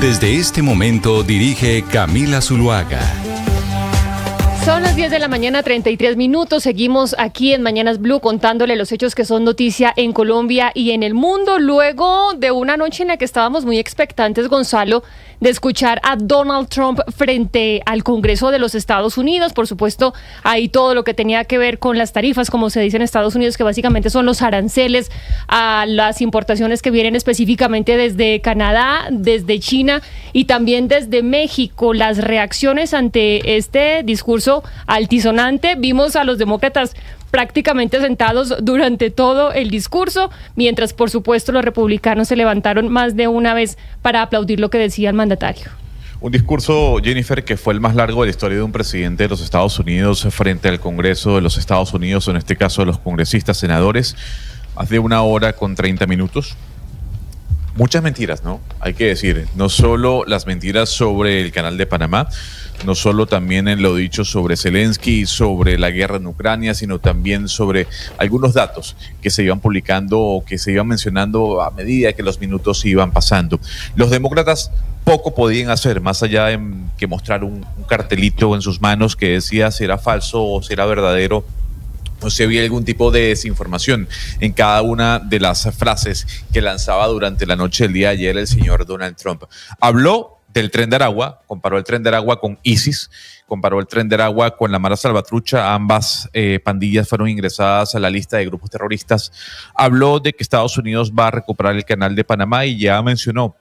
Desde este momento dirige Camila Zuluaga. Son las 10 de la mañana, 33 minutos. Seguimos aquí en Mañanas Blue contándole los hechos que son noticia en Colombia y en el mundo. Luego de una noche en la que estábamos muy expectantes, Gonzalo, de escuchar a Donald Trump frente al Congreso de los Estados Unidos. Por supuesto, ahí todo lo que tenía que ver con las tarifas, como se dice en Estados Unidos, que básicamente son los aranceles a las importaciones que vienen específicamente desde Canadá, desde China y también desde México. Las reacciones ante este discurso altisonante, vimos a los demócratas prácticamente sentados durante todo el discurso, mientras por supuesto los republicanos se levantaron más de una vez para aplaudir lo que decía el mandatario. Un discurso, Jennifer, que fue el más largo de la historia de un presidente de los Estados Unidos frente al Congreso de los Estados Unidos, en este caso de los congresistas senadores, más de 1 hora con 30 minutos. Muchas mentiras, ¿no? Hay que decir, no solo las mentiras sobre el Canal de Panamá, no solo también en lo dicho sobre Zelensky, sobre la guerra en Ucrania, sino también sobre algunos datos que se iban publicando o que se iban mencionando a medida que los minutos iban pasando. Los demócratas poco podían hacer, más allá de que mostrar un cartelito en sus manos que decía si era falso o si era verdadero, o si había algún tipo de desinformación en cada una de las frases que lanzaba durante la noche del día de ayer el señor Donald Trump. Habló del Tren de Aragua, comparó el Tren de Aragua con ISIS, comparó el Tren de Aragua con la Mara Salvatrucha. Ambas pandillas fueron ingresadas a la lista de grupos terroristas. Habló de que Estados Unidos va a recuperar el Canal de Panamá y ya mencionó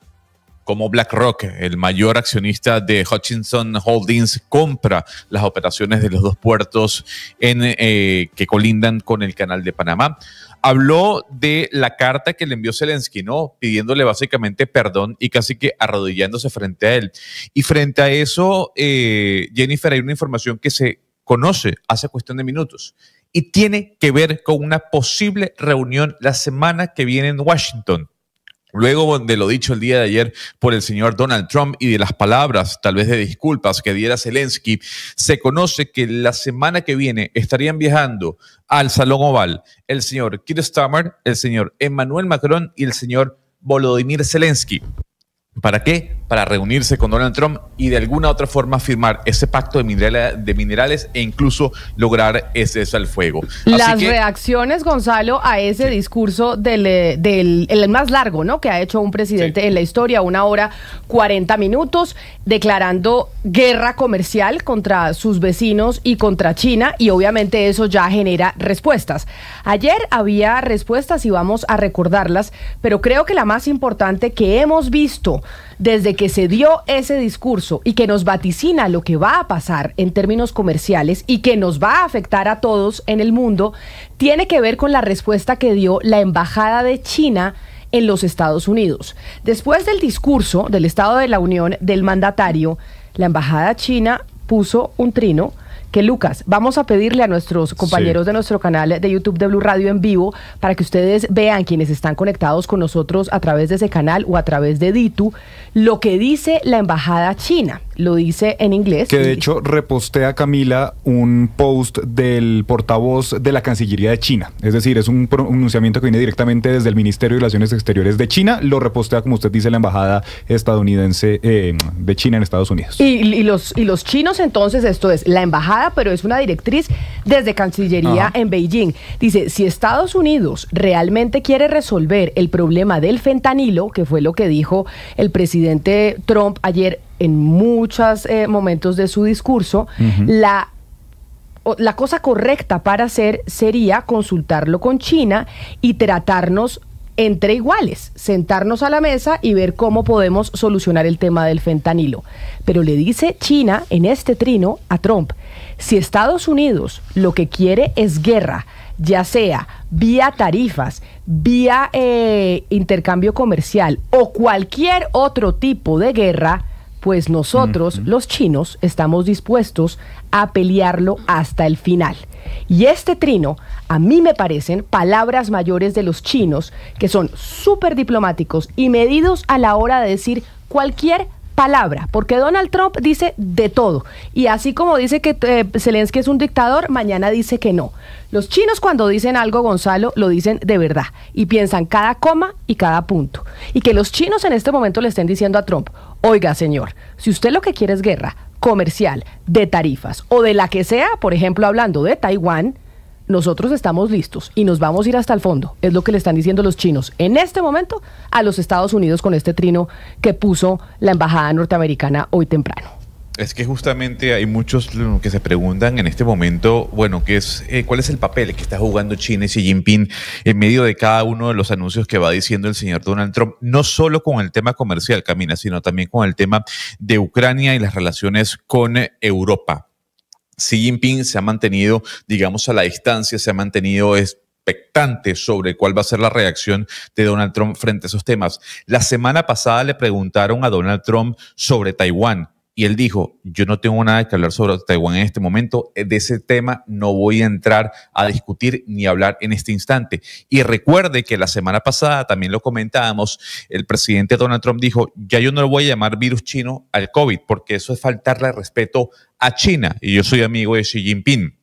cómo BlackRock, el mayor accionista de Hutchinson Holdings, compra las operaciones de los 2 puertos que colindan con el Canal de Panamá. Habló de la carta que le envió Zelensky, ¿no? Pidiéndole básicamente perdón y casi que arrodillándose frente a él. Y frente a eso, Jennifer, hay una información que se conoce hace cuestión de minutos y tiene que ver con una posible reunión la semana que viene en Washington. Luego de lo dicho el día de ayer por el señor Donald Trump y de las palabras tal vez de disculpas que diera Zelensky, se conoce que la semana que viene estarían viajando al Salón Oval el señor Keir Starmer, el señor Emmanuel Macron y el señor Volodymyr Zelensky. ¿Para qué? Para reunirse con Donald Trump y de alguna otra forma firmar ese pacto de minerales e incluso lograr ese cese al fuego. Las reacciones, Gonzalo, a ese discurso el más largo, ¿no?, que ha hecho un presidente en la historia, 1 hora 40 minutos, declarando guerra comercial contra sus vecinos y contra China, y obviamente eso ya genera respuestas. Ayer había respuestas y vamos a recordarlas, pero creo que la más importante que hemos visto desde que se dio ese discurso y que nos vaticina lo que va a pasar en términos comerciales y que nos va a afectar a todos en el mundo, tiene que ver con la respuesta que dio la Embajada de China en los Estados Unidos. Después del discurso del Estado de la Unión del mandatario, la Embajada china puso un trino que, Lucas, vamos a pedirle a nuestros compañeros de nuestro canal de YouTube de Blue Radio en vivo para que ustedes vean, quienes están conectados con nosotros a través de ese canal o a través de Ditu, lo que dice la embajada china. Lo dice en inglés. Que de hecho repostea, Camila, un post del portavoz de la Cancillería de China. Es decir, es un pronunciamiento que viene directamente desde el Ministerio de Relaciones Exteriores de China. Lo repostea, como usted dice, la embajada estadounidense de China en Estados Unidos. Y los chinos, entonces, esto es la embajada, pero es una directriz desde Cancillería en Beijing. Dice, si Estados Unidos realmente quiere resolver el problema del fentanilo, que fue lo que dijo el presidente Trump ayer en muchos momentos de su discurso, la cosa correcta para hacer sería consultarlo con China y tratarnos entre iguales, sentarnos a la mesa y ver cómo podemos solucionar el tema del fentanilo. Pero le dice China en este trino a Trump, si Estados Unidos lo que quiere es guerra, ya sea vía tarifas, vía intercambio comercial o cualquier otro tipo de guerra, pues nosotros, los chinos, estamos dispuestos a pelearlo hasta el final. Y este trino, a mí me parecen palabras mayores de los chinos, que son súper diplomáticos y medidos a la hora de decir cualquier palabra, porque Donald Trump dice de todo. Y así como dice que Zelensky es un dictador, mañana dice que no. Los chinos cuando dicen algo, Gonzalo, lo dicen de verdad y piensan cada coma y cada punto. Y que los chinos en este momento le estén diciendo a Trump, oiga señor, si usted lo que quiere es guerra comercial, de tarifas o de la que sea, por ejemplo hablando de Taiwán, nosotros estamos listos y nos vamos a ir hasta el fondo. Es lo que le están diciendo los chinos en este momento a los Estados Unidos con este trino que puso la embajada norteamericana hoy temprano. Es que justamente hay muchos que se preguntan en este momento, bueno, ¿cuál es el papel que está jugando China y Xi Jinping en medio de cada uno de los anuncios que va diciendo el señor Donald Trump? No solo con el tema comercial, Camila, sino también con el tema de Ucrania y las relaciones con Europa. Xi Jinping se ha mantenido, digamos, a la distancia, se ha mantenido expectante sobre cuál va a ser la reacción de Donald Trump frente a esos temas. La semana pasada le preguntaron a Donald Trump sobre Taiwán y él dijo, yo no tengo nada que hablar sobre Taiwán en este momento, de ese tema no voy a entrar a discutir ni hablar en este instante. Y recuerde que la semana pasada, también lo comentábamos, el presidente Donald Trump dijo, ya yo no le voy a llamar virus chino al COVID, porque eso es faltarle respeto a China, y yo soy amigo de Xi Jinping.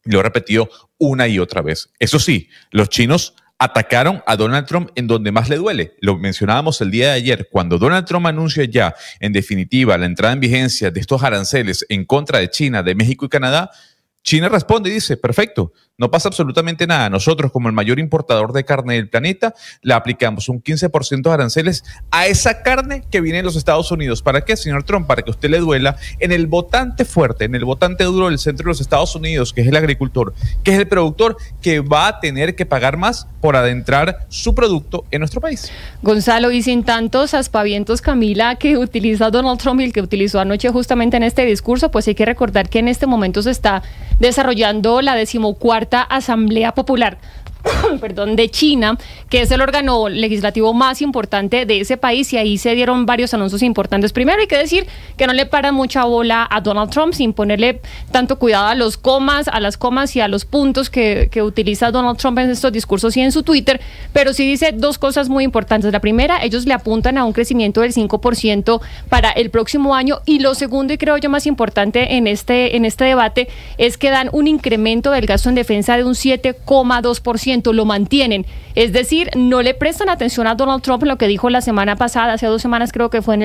Lo he repetido una y otra vez. Eso sí, los chinos atacaron a Donald Trump en donde más le duele. Lo mencionábamos el día de ayer. Cuando Donald Trump anuncia ya, en definitiva, la entrada en vigencia de estos aranceles en contra de China, de México y Canadá, China responde y dice, perfecto, no pasa absolutamente nada. Nosotros, como el mayor importador de carne del planeta, le aplicamos un 15% de aranceles a esa carne que viene de los Estados Unidos. ¿Para qué, señor Trump? Para que a usted le duela en el votante fuerte, en el votante duro del centro de los Estados Unidos, que es el agricultor, que es el productor, que va a tener que pagar más por adentrar su producto en nuestro país. Gonzalo, y sin tantos aspavientos, Camila, que utiliza Donald Trump y el que utilizó anoche justamente en este discurso, pues hay que recordar que en este momento se está desarrollando la 14ª Asamblea Popular de China, que es el órgano legislativo más importante de ese país, y ahí se dieron varios anuncios importantes. Primero hay que decir que no le paran mucha bola a Donald Trump, sin ponerle tanto cuidado a las comas y a los puntos que utiliza Donald Trump en estos discursos y en su Twitter, pero sí dice dos cosas muy importantes. La primera, ellos le apuntan a un crecimiento del 5% para el próximo año, y lo segundo, y creo yo más importante en este debate, es que dan un incremento del gasto en defensa de un 7,2%. Lo mantienen, es decir, no le prestan atención a Donald Trump, lo que dijo la semana pasada, hace 2 semanas creo que fue en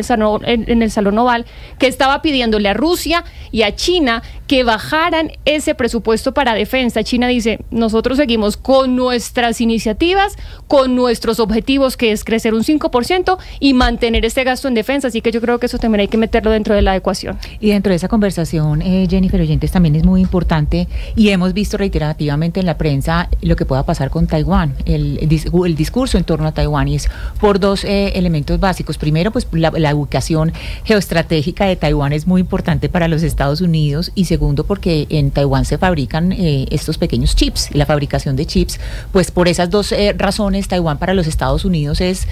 el Salón Oval, que estaba pidiéndole a Rusia y a China que bajaran ese presupuesto para defensa. China dice, nosotros seguimos con nuestras iniciativas, con nuestros objetivos, que es crecer un 5% y mantener este gasto en defensa, así que yo creo que eso también hay que meterlo dentro de la ecuación. Y dentro de esa conversación, Jennifer Oyentes, también es muy importante, y hemos visto reiterativamente en la prensa lo que pueda pasar con Taiwán, el discurso en torno a Taiwán, y es por dos elementos básicos. Primero, pues la ubicación geoestratégica de Taiwán es muy importante para los Estados Unidos, y segundo, porque en Taiwán se fabrican estos pequeños chips, la fabricación de chips. Pues por esas dos razones, Taiwán para los Estados Unidos es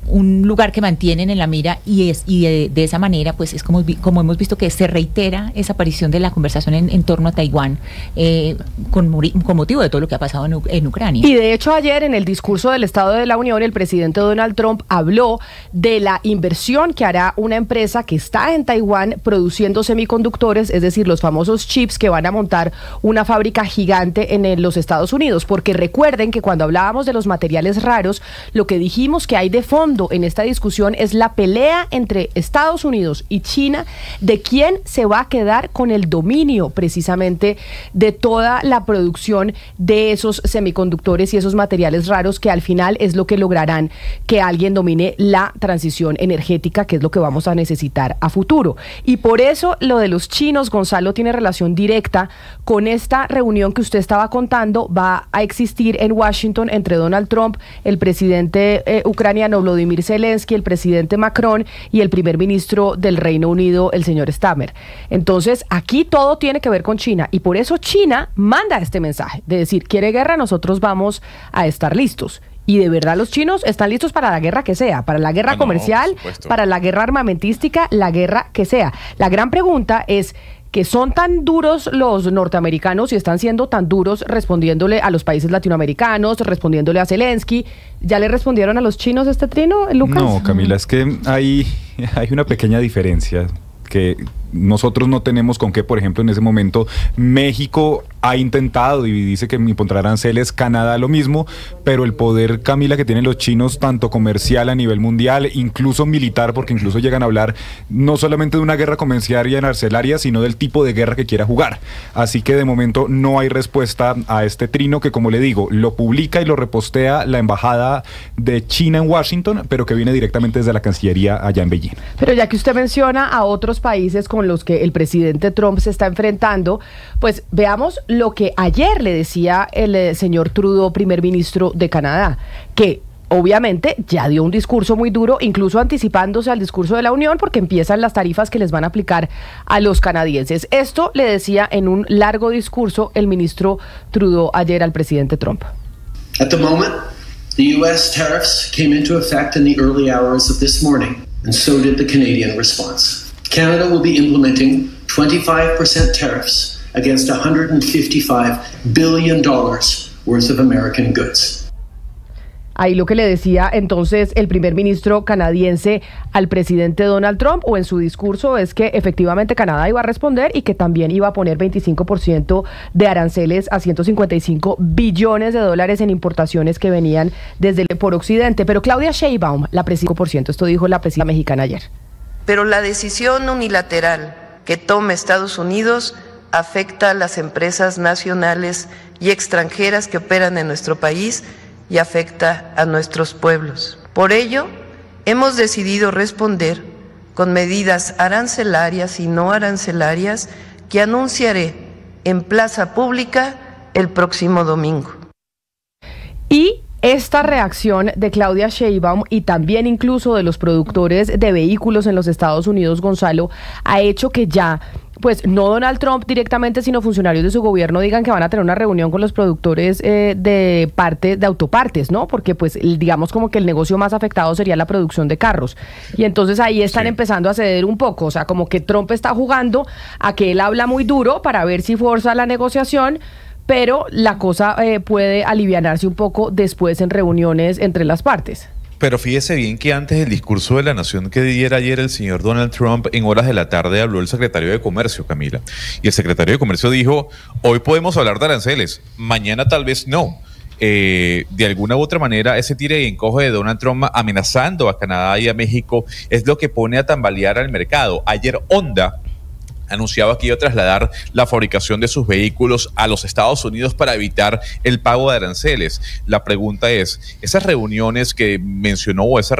un lugar que mantienen en la mira, y de esa manera pues es como hemos visto que se reitera esa aparición de la conversación en torno a Taiwán con motivo de todo lo que ha pasado en Ucrania. Y de hecho ayer en el discurso del Estado de la Unión, el presidente Donald Trump habló de la inversión que hará una empresa que está en Taiwán produciendo semiconductores, es decir, los famosos chips, que van a montar una fábrica gigante en los Estados Unidos, porque recuerden que cuando hablábamos de los materiales raros, lo que dijimos que hay de fondo en esta discusión es la pelea entre Estados Unidos y China de quién se va a quedar con el dominio precisamente de toda la producción de esos semiconductores y esos materiales raros, que al final es lo que lograrán que alguien domine la transición energética, que es lo que vamos a necesitar a futuro. Y por eso lo de los chinos, Gonzalo, tiene relación directa con esta reunión que usted estaba contando. Va a existir en Washington entre Donald Trump, el presidente ucraniano Volodymyr Zelensky, el presidente Macron y el primer ministro del Reino Unido, el señor Starmer. Entonces, aquí todo tiene que ver con China, y por eso China manda este mensaje de decir, quiere guerra, nosotros vamos a estar listos. Y de verdad los chinos están listos para la guerra que sea, para la guerra comercial, para la guerra armamentística, la guerra que sea. La gran pregunta es, que son tan duros los norteamericanos y están siendo tan duros respondiéndole a los países latinoamericanos, respondiéndole a Zelensky. ¿Ya le respondieron a los chinos este trino, Lucas? No, Camila, es que hay una pequeña diferencia que nosotros no tenemos con que, por ejemplo, en ese momento México ha intentado y dice que impondrá aranceles, Canadá lo mismo, pero el poder, Camila, que tienen los chinos, tanto comercial a nivel mundial, incluso militar, porque incluso llegan a hablar no solamente de una guerra comercial y arancelaria, sino del tipo de guerra que quiera jugar. Así que de momento no hay respuesta a este trino que, como le digo, lo publica y lo repostea la embajada de China en Washington, pero que viene directamente desde la Cancillería allá en Beijing. Pero ya que usted menciona a otros países con los que el presidente Trump se está enfrentando, pues veamos lo que ayer le decía el señor Trudeau, primer ministro de Canadá, que obviamente ya dio un discurso muy duro, incluso anticipándose al discurso de la Unión, porque empiezan las tarifas que les van a aplicar a los canadienses. Esto le decía en un largo discurso el ministro Trudeau ayer al presidente Trump. At the moment, the U.S. tariffs came into effect in the early hours of this morning, and so did the Canadian response. Canada will be implementing 25% tariffs against $155 billion worth of American goods. Ahí lo que le decía entonces el primer ministro canadiense al presidente Donald Trump, o en su discurso, es que efectivamente Canadá iba a responder y que también iba a poner 25% de aranceles a $155 billones en importaciones que venían desde por Occidente. Pero Claudia Sheinbaum, la presidenta, 5%, esto dijo la presidenta mexicana ayer. Pero la decisión unilateral que tome Estados Unidos afecta a las empresas nacionales y extranjeras que operan en nuestro país y afecta a nuestros pueblos. Por ello, hemos decidido responder con medidas arancelarias y no arancelarias que anunciaré en plaza pública el próximo domingo. Y esta reacción de Claudia Sheinbaum y también incluso de los productores de vehículos en los Estados Unidos, Gonzalo, ha hecho que ya, pues no Donald Trump directamente, sino funcionarios de su gobierno digan que van a tener una reunión con los productores de autopartes, ¿no? Porque pues digamos como que el negocio más afectado sería la producción de carros. Y entonces ahí están empezando a ceder un poco, o sea, como que Trump está jugando a que él habla muy duro para ver si forza la negociación, pero la cosa puede alivianarse un poco después en reuniones entre las partes. Pero fíjese bien que antes del discurso de la nación que diera ayer el señor Donald Trump, en horas de la tarde habló el secretario de Comercio, Camila. Y el secretario de Comercio dijo, hoy podemos hablar de aranceles, mañana tal vez no. De alguna u otra manera, ese tire y encoge de Donald Trump amenazando a Canadá y a México es lo que pone a tambalear al mercado. Ayer Honda anunciaba que iba a trasladar la fabricación de sus vehículos a los Estados Unidos para evitar el pago de aranceles. La pregunta es, esas reuniones que mencionó, o esa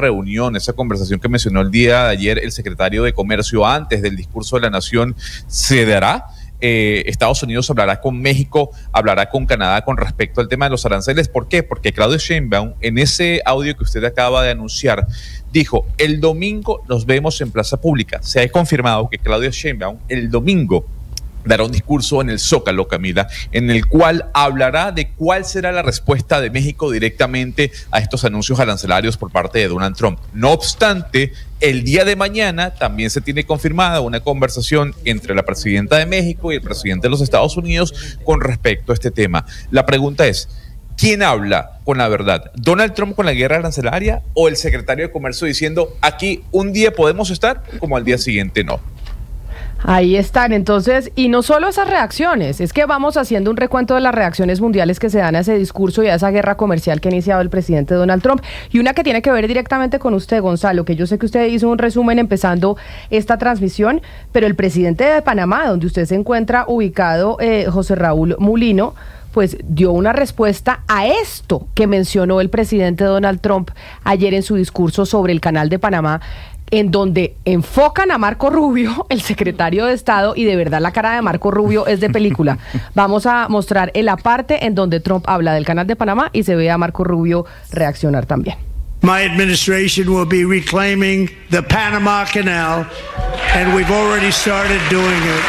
conversación que mencionó el día de ayer el secretario de Comercio antes del discurso de la nación, ¿se dará? Estados Unidos hablará con México, hablará con Canadá con respecto al tema de los aranceles. ¿Por qué? Porque Claudia Sheinbaum, en ese audio que usted acaba de anunciar, dijo, el domingo nos vemos en plaza pública. Se ha confirmado que Claudia Sheinbaum el domingo dará un discurso en el Zócalo, Camila, en el cual hablará de cuál será la respuesta de México directamente a estos anuncios arancelarios por parte de Donald Trump. No obstante, el día de mañana también se tiene confirmada una conversación entre la presidenta de México y el presidente de los Estados Unidos con respecto a este tema. La pregunta es, ¿quién habla con la verdad? ¿Donald Trump con la guerra arancelaria o el secretario de Comercio diciendo aquí un día podemos estar como al día siguiente no? Ahí están, entonces, y no solo esas reacciones, es que vamos haciendo un recuento de las reacciones mundiales que se dan a ese discurso y a esa guerra comercial que ha iniciado el presidente Donald Trump, y una que tiene que ver directamente con usted, Gonzalo, que yo sé que usted hizo un resumen empezando esta transmisión, pero el presidente de Panamá, donde usted se encuentra ubicado, José Raúl Mulino, pues dio una respuesta a esto que mencionó el presidente Donald Trump ayer en su discurso sobre el Canal de Panamá, en donde enfocan a Marco Rubio, el secretario de Estado, y de verdad la cara de Marco Rubio es de película. Vamos a mostrar la parte en donde Trump habla del Canal de Panamá y se ve a Marco Rubio reaccionar también. My administration will be reclaiming the Panama Canal, and we've already started doing it.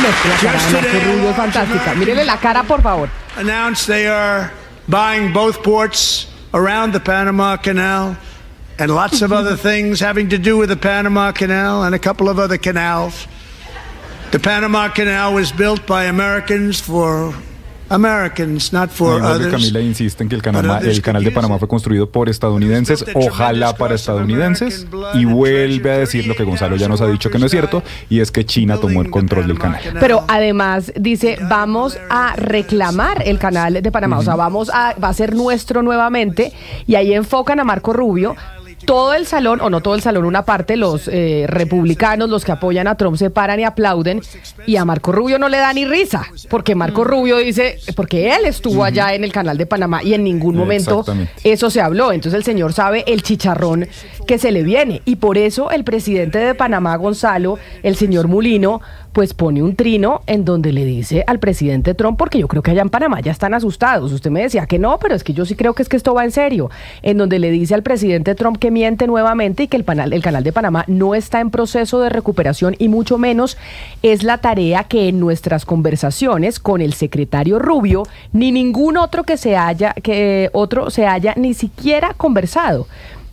La cara de Marco Rubio es fantástica. Mírele la cara, por favor. Announced they are buying both ports around the Panama Canal and lots of other things having to do with the Panama Canal and a couple of other canals. The Panama Canal was built by Americans for Americans, not for others. Camila insiste en que el canal de Panamá fue construido por estadounidenses, ojalá para estadounidenses, y vuelve a decir lo que Gonzalo ya nos ha dicho que no es cierto, y es que China tomó el control del canal. Pero además dice, vamos a reclamar el canal de Panamá, o sea, va a ser nuestro nuevamente, y ahí enfocan a Marco Rubio. Todo el salón, o no todo el salón, una parte, los republicanos, los que apoyan a Trump, se paran y aplauden, y a Marco Rubio no le da ni risa, porque Marco Rubio dice, porque él estuvo allá en el canal de Panamá y en ningún momento eso se habló. Entonces el señor sabe el chicharrón que se le viene, y por eso el presidente de Panamá, Gonzalo, el señor Mulino, pues pone un trino en donde le dice al presidente Trump, porque yo creo que allá en Panamá ya están asustados. Usted me decía que no, pero es que yo sí creo que esto va en serio. En donde le dice al presidente Trump que miente nuevamente y que el canal de Panamá no está en proceso de recuperación, y mucho menos es la tarea que en nuestras conversaciones con el secretario Rubio ni ningún otro se haya ni siquiera conversado.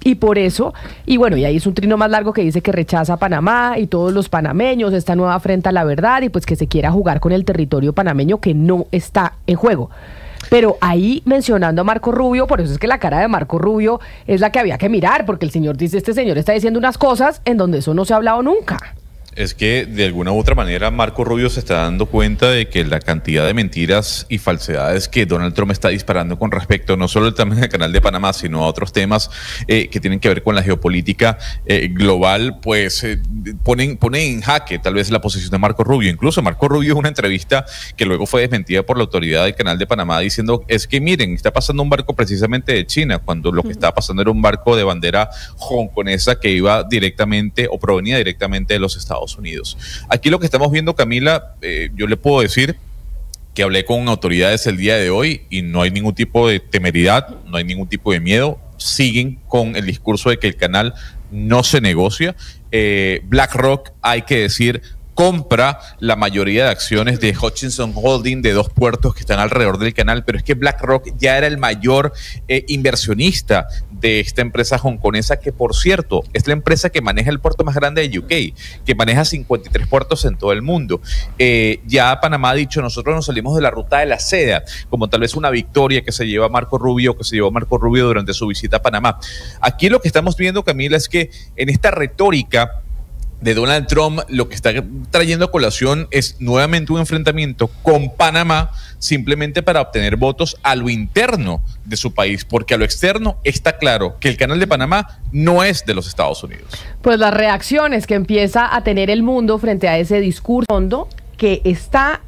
Y por eso, y bueno, y ahí es un trino más largo que dice que rechaza a Panamá y todos los panameños, esta nueva frente a la verdad, y pues que se quiera jugar con el territorio panameño que no está en juego. Pero ahí mencionando a Marco Rubio, por eso es que la cara de Marco Rubio es la que había que mirar, porque el señor dice, este señor está diciendo unas cosas en donde eso no se ha hablado nunca. Es que de alguna u otra manera Marco Rubio se está dando cuenta de que la cantidad de mentiras y falsedades que Donald Trump está disparando con respecto no solo al tema del canal de Panamá, sino a otros temas que tienen que ver con la geopolítica global, pues pone en jaque tal vez la posición de Marco Rubio. Incluso Marco Rubio en una entrevista que luego fue desmentida por la autoridad del canal de Panamá diciendo, es que miren, está pasando un barco precisamente de China, cuando lo que estaba pasando era un barco de bandera hongkonesa que iba directamente o provenía directamente de los Estados Unidos. Aquí lo que estamos viendo, Camila, yo le puedo decir que hablé con autoridades el día de hoy y no hay ningún tipo de temeridad, no hay ningún tipo de miedo, siguen con el discurso de que el canal no se negocia. BlackRock, hay que decir, compra la mayoría de acciones de Hutchison Holding, de 2 puertos que están alrededor del canal, pero es que BlackRock ya era el mayor inversionista de esta empresa hongkonesa, que por cierto es la empresa que maneja el puerto más grande de UK, que maneja 53 puertos en todo el mundo. Ya Panamá ha dicho, nosotros nos salimos de la ruta de la seda, como tal vez una victoria que se lleva Marco Rubio, que se llevó Marco Rubio durante su visita a Panamá. Aquí lo que estamos viendo, Camila, es que en esta retórica de Donald Trump, lo que está trayendo a colación es nuevamente un enfrentamiento con Panamá, simplemente para obtener votos a lo interno de su país, porque a lo externo está claro que el canal de Panamá no es de los Estados Unidos. Pues las reacciones que empieza a tener el mundo frente a ese discurso que está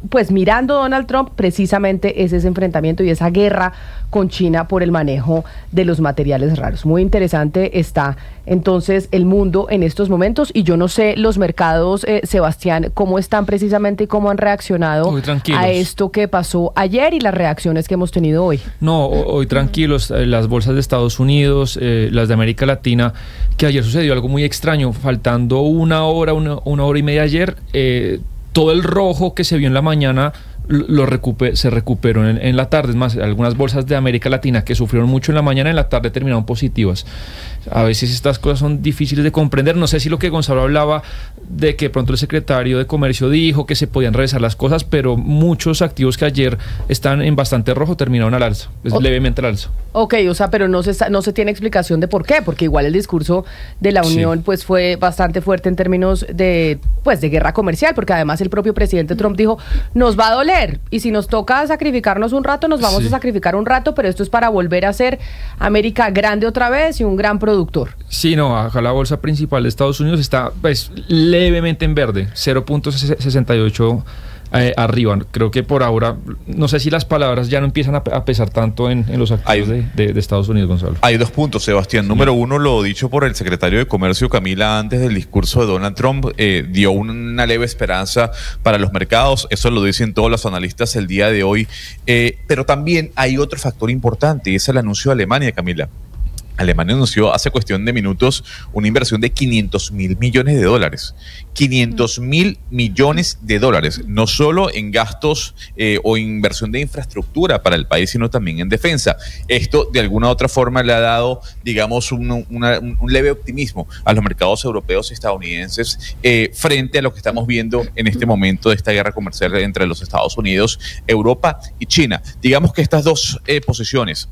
pues mirando Donald Trump, precisamente es ese enfrentamiento y esa guerra con China por el manejo de los materiales raros. Muy interesante está entonces el mundo en estos momentos, y yo no sé los mercados, Sebastián, cómo están precisamente y cómo han reaccionado a esto que pasó ayer y las reacciones que hemos tenido hoy. No, hoy tranquilos, las bolsas de Estados Unidos, las de América Latina, que ayer sucedió algo muy extraño, faltando una hora y media ayer, todo el rojo que se vio en la mañana se recuperó en la tarde. Es más, algunas bolsas de América Latina que sufrieron mucho en la mañana, en la tarde terminaron positivas. A veces estas cosas son difíciles de comprender. No sé si lo que Gonzalo hablaba de que pronto el secretario de Comercio dijo que se podían revisar las cosas, pero muchos activos que ayer están en bastante rojo terminaron al alza, levemente al alza. Ok, o sea, pero no se tiene explicación de por qué, porque igual el discurso de la Unión pues fue bastante fuerte en términos de guerra comercial, porque además el propio presidente Trump dijo, nos va a doler, y si nos toca sacrificarnos un rato, nos vamos a sacrificar un rato, pero esto es para volver a ser América grande otra vez y un gran productor. Sí, no, acá la bolsa principal de Estados Unidos está pues levemente en verde, 0.68 arriba. Creo que por ahora, no sé si las palabras ya no empiezan a pesar tanto en los activos de Estados Unidos, Gonzalo. Hay 2 puntos, Sebastián. Número 1, lo dicho por el secretario de Comercio, Camila, antes del discurso de Donald Trump, dio una leve esperanza para los mercados. Eso lo dicen todos los analistas el día de hoy. Pero también hay otro factor importante, y es el anuncio de Alemania, Camila. Alemania anunció hace cuestión de minutos una inversión de 500.000 millones de dólares. 500.000 millones de dólares, no solo en gastos o inversión de infraestructura para el país, sino también en defensa. Esto de alguna u otra forma le ha dado, digamos, un leve optimismo a los mercados europeos y estadounidenses frente a lo que estamos viendo en este momento de esta guerra comercial entre los Estados Unidos, Europa y China. Digamos que estas dos posiciones,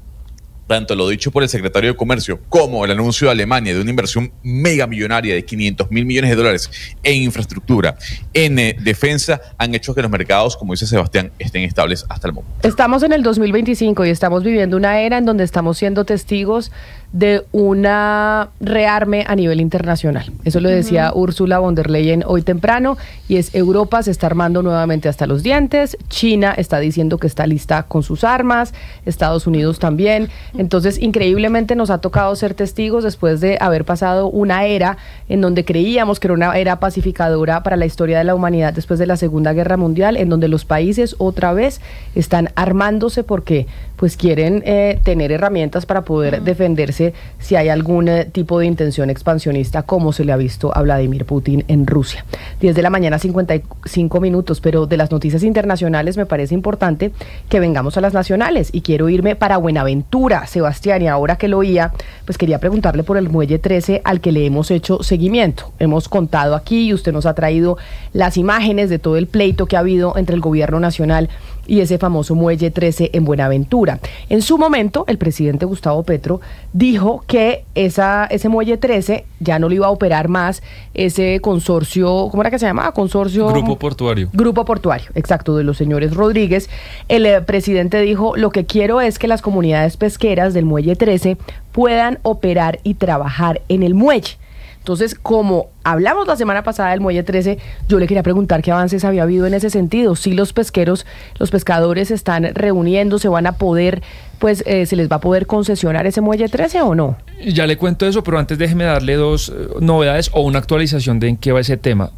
tanto lo dicho por el secretario de Comercio como el anuncio de Alemania de una inversión megamillonaria de 500.000 millones de dólares en infraestructura, en defensa, han hecho que los mercados, como dice Sebastián, estén estables hasta el momento. Estamos en el 2025 y estamos viviendo una era en donde estamos siendo testigos de una rearme a nivel internacional. Eso lo decía Ursula von der Leyen hoy temprano, y es: Europa se está armando nuevamente hasta los dientes, China está diciendo que está lista con sus armas, Estados Unidos también. Entonces, increíblemente nos ha tocado ser testigos después de haber pasado una era en donde creíamos que era una era pacificadora para la historia de la humanidad después de la Segunda Guerra Mundial, en donde los países otra vez están armándose porque pues quieren tener herramientas para poder defenderse si hay algún tipo de intención expansionista, como se le ha visto a Vladimir Putin en Rusia. 10 de la mañana, 55 minutos, pero de las noticias internacionales me parece importante que vengamos a las nacionales, y quiero irme para Buenaventura, Sebastián, y ahora que lo oía, pues quería preguntarle por el Muelle 13 al que le hemos hecho seguimiento. Hemos contado aquí y usted nos ha traído las imágenes de todo el pleito que ha habido entre el gobierno nacional y ese famoso Muelle 13 en Buenaventura. En su momento, el presidente Gustavo Petro dijo que ese Muelle 13 ya no lo iba a operar más ese consorcio, ¿cómo era que se llamaba? Consorcio... Grupo Portuario. Grupo Portuario, exacto, de los señores Rodríguez. El presidente dijo: lo que quiero es que las comunidades pesqueras del Muelle 13 puedan operar y trabajar en el muelle. Entonces, como hablamos la semana pasada del Muelle 13, yo le quería preguntar qué avances había habido en ese sentido. Si los pescadores están reuniendo, ¿se van a poder, pues, se les va a poder concesionar ese Muelle 13 o no? Ya le cuento eso, pero antes déjeme darle dos novedades o una actualización de en qué va ese tema.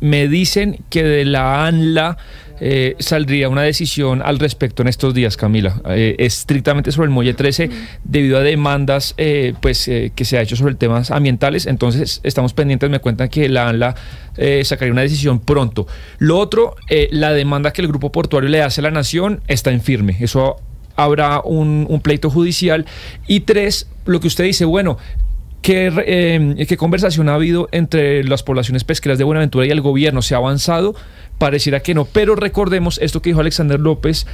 Me dicen que de la ANLA saldría una decisión al respecto en estos días, Camila, estrictamente sobre el Muelle 13, debido a demandas que se ha hecho sobre temas ambientales. Entonces estamos pendientes. Me cuentan que la ANLA sacaría una decisión pronto. Lo otro, la demanda que el Grupo Portuario le hace a la Nación está en firme. Eso habrá un pleito judicial. Y tres, lo que usted dice, bueno, ¿qué conversación ha habido entre las poblaciones pesqueras de Buenaventura y el gobierno? ¿Se ha avanzado? Pareciera que no, pero recordemos esto que dijo Alexander López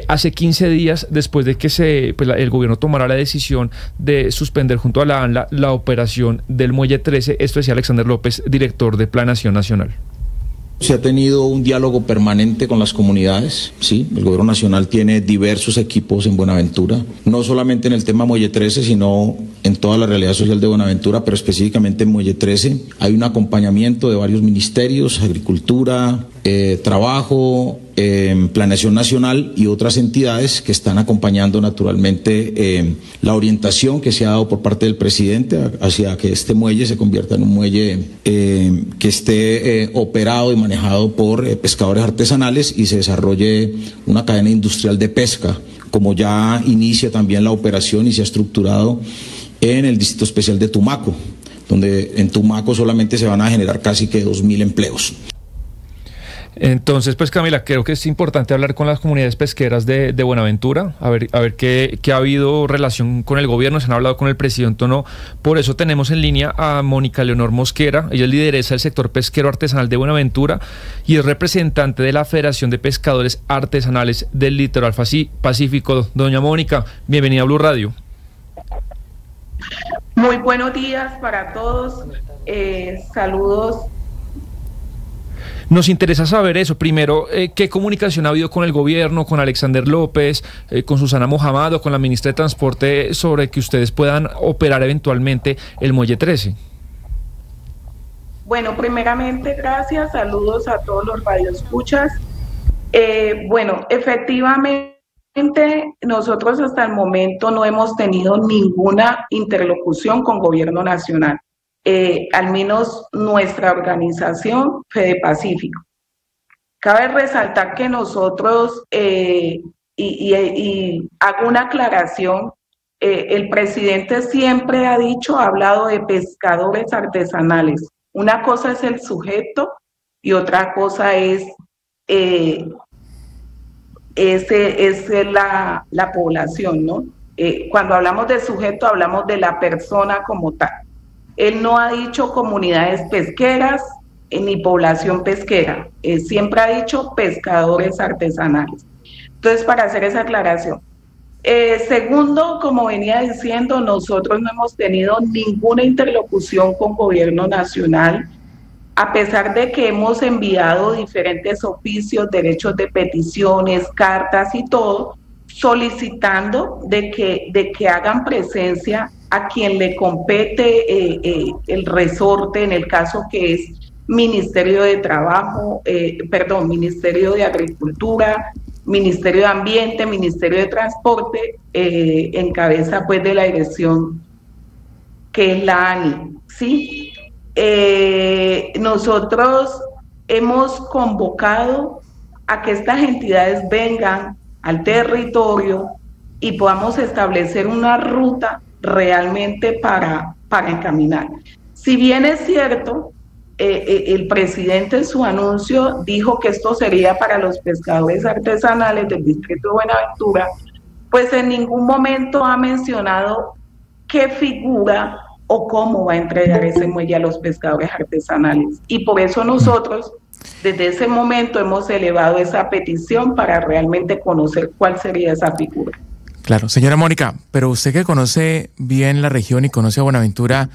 hace 15 días, después de que el gobierno tomara la decisión de suspender junto a la ANLA la operación del Muelle 13. Esto decía Alexander López, director de Planación Nacional. Se ha tenido un diálogo permanente con las comunidades, ¿sí? El gobierno nacional tiene diversos equipos en Buenaventura, no solamente en el tema Muelle 13, sino en toda la realidad social de Buenaventura, pero específicamente en Muelle 13. Hay un acompañamiento de varios ministerios: Agricultura, Trabajo, Planeación Nacional y otras entidades que están acompañando naturalmente la orientación que se ha dado por parte del presidente hacia que este muelle se convierta en un muelle que esté operado y manejado por pescadores artesanales y se desarrolle una cadena industrial de pesca, como ya inicia también la operación y se ha estructurado en el Distrito Especial de Tumaco, donde en Tumaco solamente se van a generar casi que 2.000 empleos. Entonces, pues, Camila, creo que es importante hablar con las comunidades pesqueras de Buenaventura, a ver qué ha habido relación con el gobierno, se han hablado con el presidente o no. Por eso tenemos en línea a Mónica Leonor Mosquera. Ella es lideresa del sector pesquero artesanal de Buenaventura y es representante de la Federación de Pescadores Artesanales del Litoral Pacífico. Doña Mónica, bienvenida a Blue Radio. Muy buenos días para todos. Saludos. Nos interesa saber eso. Primero, ¿qué comunicación ha habido con el gobierno, con Alexander López, con Susana Mohamed o con la ministra de Transporte sobre que ustedes puedan operar eventualmente el Muelle 13? Bueno, primeramente, gracias. Saludos a todos los radioescuchas. Bueno, efectivamente, nosotros hasta el momento no hemos tenido ninguna interlocución con Gobierno Nacional. Al menos nuestra organización Fede Pacífico. Cabe resaltar que nosotros, y hago una aclaración, el presidente siempre ha hablado de pescadores artesanales. Una cosa es el sujeto y otra cosa es la población, ¿no? Cuando hablamos de sujeto, hablamos de la persona como tal. Él no ha dicho comunidades pesqueras ni población pesquera. Siempre ha dicho pescadores artesanales. Entonces, para hacer esa aclaración. Segundo, como venía diciendo, nosotros no hemos tenido ninguna interlocución con gobierno nacional, a pesar de que hemos enviado diferentes oficios, derechos de peticiones, cartas y todo, solicitando de que hagan presencia a quien le compete el resorte, en el caso que es Ministerio de Trabajo, Ministerio de Agricultura, Ministerio de Ambiente, Ministerio de Transporte, en cabeza pues de la dirección que es la ANI, ¿sí? Nosotros hemos convocado a que estas entidades vengan al territorio y podamos establecer una ruta realmente para encaminar. Si bien es cierto, el presidente en su anuncio dijo que esto sería para los pescadores artesanales del distrito de Buenaventura, pues en ningún momento ha mencionado qué figura o cómo va a entregar ese muelle a los pescadores artesanales. Y por eso nosotros, desde ese momento, hemos elevado esa petición para realmente conocer cuál sería esa figura. Claro, señora Mónica, pero usted que conoce bien la región y conoce a Buenaventura,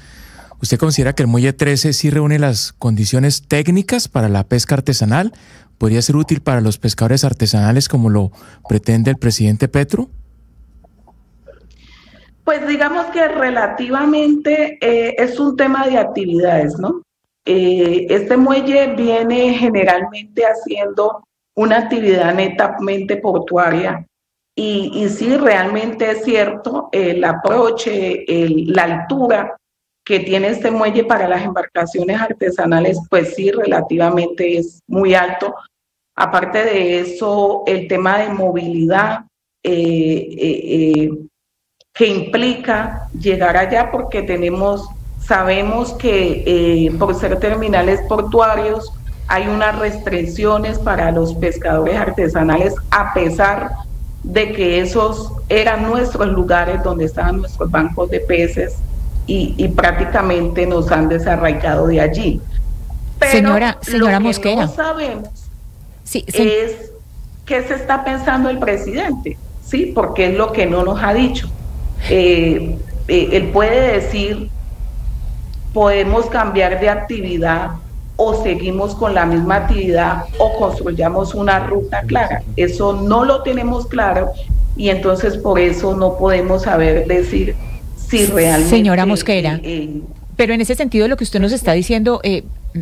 ¿usted considera que el Muelle 13 sí reúne las condiciones técnicas para la pesca artesanal? ¿Podría ser útil para los pescadores artesanales como lo pretende el presidente Petro? Pues digamos que relativamente es un tema de actividades, ¿no? Este muelle viene generalmente haciendo una actividad netamente portuaria y sí, realmente es cierto, el aproche, la altura que tiene este muelle para las embarcaciones artesanales, pues sí, relativamente es muy alto. Aparte de eso, el tema de movilidad que implica llegar allá, porque sabemos que por ser terminales portuarios hay unas restricciones para los pescadores artesanales, a pesar de que esos eran nuestros lugares donde estaban nuestros bancos de peces y prácticamente nos han desarraigado de allí. Pero señora lo que Mosquera, no sabemos es qué se está pensando el presidente, ¿sí? Porque es lo que no nos ha dicho. Él puede decir, podemos cambiar de actividad o seguimos con la misma actividad o construyamos una ruta clara. Eso no lo tenemos claro y entonces por eso no podemos saber decir si realmente... Señora Mosquera, pero en ese sentido lo que usted nos está diciendo,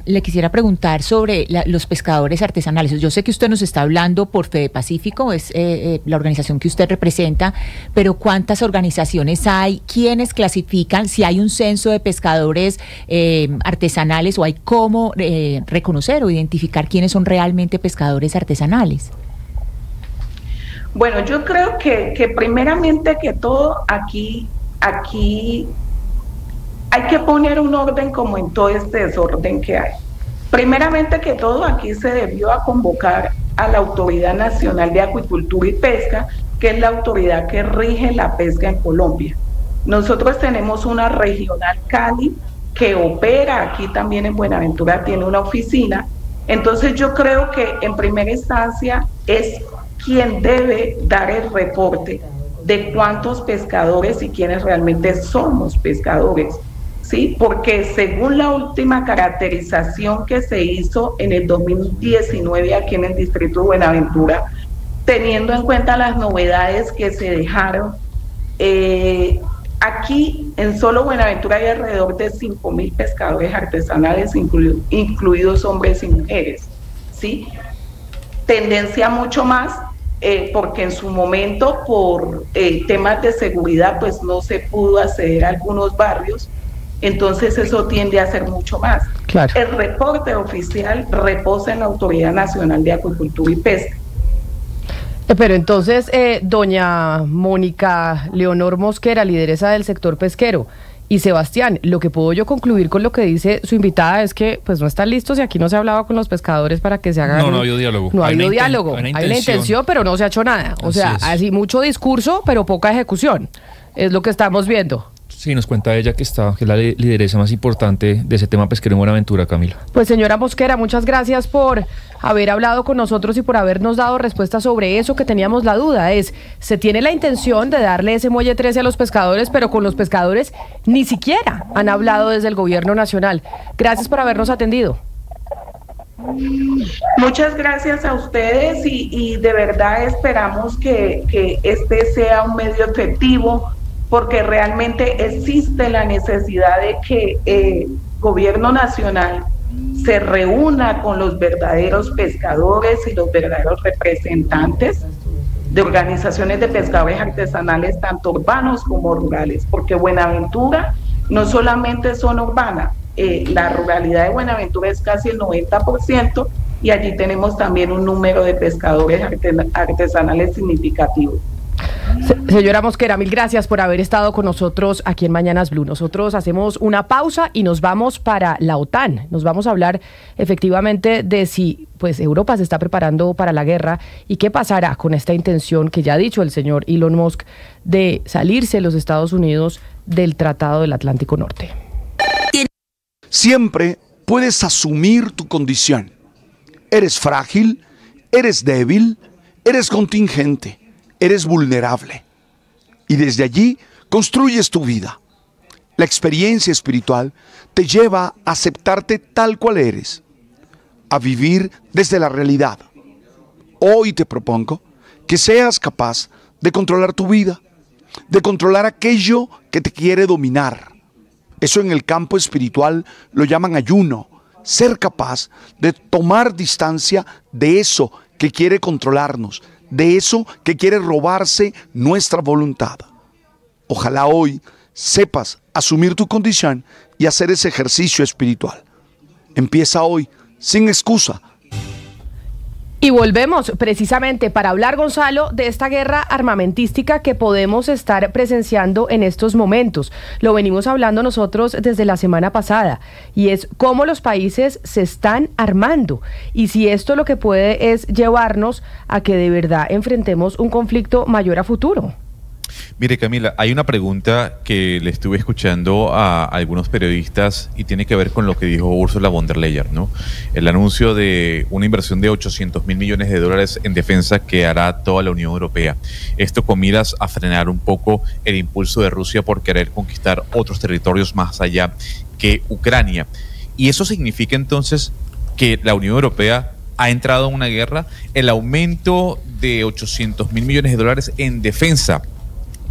le quisiera preguntar sobre los pescadores artesanales. Yo sé que usted nos está hablando por Fede Pacífico, es la organización que usted representa, pero ¿cuántas organizaciones hay? ¿Quiénes clasifican? Si hay un censo de pescadores artesanales o hay cómo reconocer o identificar quiénes son realmente pescadores artesanales. Bueno, yo creo que primeramente que todo aquí hay que poner un orden como en todo este desorden que hay. Primeramente que todo, aquí se debió a convocar a la Autoridad Nacional de Acuicultura y Pesca, que es la autoridad que rige la pesca en Colombia. Nosotros tenemos una regional Cali que opera aquí también en Buenaventura, tiene una oficina. Entonces yo creo que en primera instancia es quien debe dar el reporte de cuántos pescadores y quiénes realmente somos pescadores. Sí, porque según la última caracterización que se hizo en el 2019 aquí en el distrito de Buenaventura, teniendo en cuenta las novedades que se dejaron, aquí en solo Buenaventura hay alrededor de 5.000 pescadores artesanales, incluidos hombres y mujeres, ¿sí? Tendencia mucho más, porque en su momento por temas de seguridad pues no se pudo acceder a algunos barrios. Entonces eso tiende a ser mucho más. Claro. El reporte oficial reposa en la Autoridad Nacional de Acuicultura y Pesca. Pero entonces, doña Mónica Leonor Mosquera, lideresa del sector pesquero, y Sebastián, lo que puedo yo concluir con lo que dice su invitada es que pues no están listos y aquí no se ha hablado con los pescadores para que se haga. No ha habido diálogo. No ha habido diálogo. Hay una intención, pero no se ha hecho nada. O sea, así mucho discurso, pero poca ejecución. Es lo que estamos viendo. Sí, nos cuenta ella que es la lideresa más importante de ese tema pesquero en Buenaventura, Camila. Pues señora Mosquera, muchas gracias por haber hablado con nosotros y por habernos dado respuestas sobre eso que teníamos la duda. Se tiene la intención de darle ese muelle 13 a los pescadores, pero con los pescadores ni siquiera han hablado desde el gobierno nacional. Gracias por habernos atendido. Muchas gracias a ustedes y de verdad esperamos que este sea un medio efectivo, porque realmente existe la necesidad de que el gobierno nacional se reúna con los verdaderos pescadores y los verdaderos representantes de organizaciones de pescadores artesanales, tanto urbanos como rurales, porque Buenaventura no solamente son urbanas, la ruralidad de Buenaventura es casi el 90% y allí tenemos también un número de pescadores artesanales significativo. Señora Mosquera, mil gracias por haber estado con nosotros aquí en Mañanas Blue. Nosotros hacemos una pausa y nos vamos para la OTAN. Nos vamos a hablar efectivamente de si pues Europa se está preparando para la guerra y qué pasará con esta intención que ya ha dicho el señor Elon Musk de salirse los Estados Unidos del Tratado del Atlántico Norte. Siempre puedes asumir tu condición. Eres frágil, eres débil, eres contingente. Eres vulnerable y desde allí construyes tu vida. La experiencia espiritual te lleva a aceptarte tal cual eres, a vivir desde la realidad. Hoy te propongo que seas capaz de controlar tu vida, de controlar aquello que te quiere dominar. Eso en el campo espiritual lo llaman ayuno, ser capaz de tomar distancia de eso que quiere controlarnos, de eso que quiere robarse nuestra voluntad. Ojalá hoy sepas asumir tu condición y hacer ese ejercicio espiritual. Empieza hoy, sin excusa. Y volvemos precisamente para hablar, Gonzalo, de esta guerra armamentística que podemos estar presenciando en estos momentos. Lo venimos hablando nosotros desde la semana pasada, y es cómo los países se están armando y si esto lo que puede es llevarnos a que de verdad enfrentemos un conflicto mayor a futuro. Mire, Camila, hay una pregunta que le estuve escuchando a algunos periodistas y tiene que ver con lo que dijo Ursula von der Leyen, ¿no? El anuncio de una inversión de 800.000 millones de dólares en defensa que hará toda la Unión Europea. Esto con miras a frenar un poco el impulso de Rusia por querer conquistar otros territorios más allá que Ucrania. Y eso significa entonces que la Unión Europea ha entrado en una guerra. El aumento de 800.000 millones de dólares en defensa,